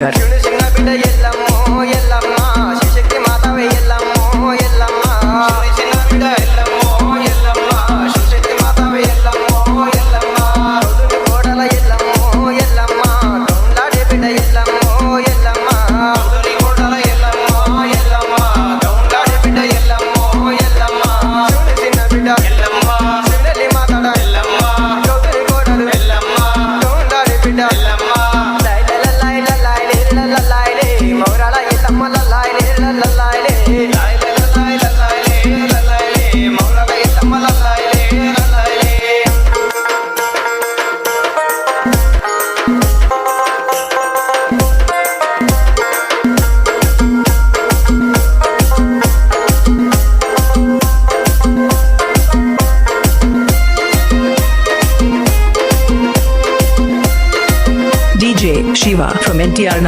చిన్న బిడ్డ ఎల్లమ్మో ఎల్లమ్మ శిశక్తి మాతవే ఎల్లమ్మో ఎల్లమ్మ చిన్న బిడ్డ ఎల్లమ్మో ఎల్లమ్మ శిశక్తి మాతవే ఎల్లమ్మో ఎల్లమ్మ రోజుని కోడల ఎల్లమ్మో ఎల్లమ్మ దొండాడే బిడ్డ ఎల్లమ్మో ఎల్లమ్మ రోజుని కోడల ఎల్లమ్మో ఎల్లమ్మ దొండాడే బిడ్డ ఎల్లమ్మో ఎల్లమ్మ చిన్న బిడ్డ ఎల్లమ్మ చిన్నలి మాతడ ఎల్లమ్మ రోజుని కోడలు ఎల్లమ్మ దొండాడే బిడ్డ Yellamma DJ Shiva from NTR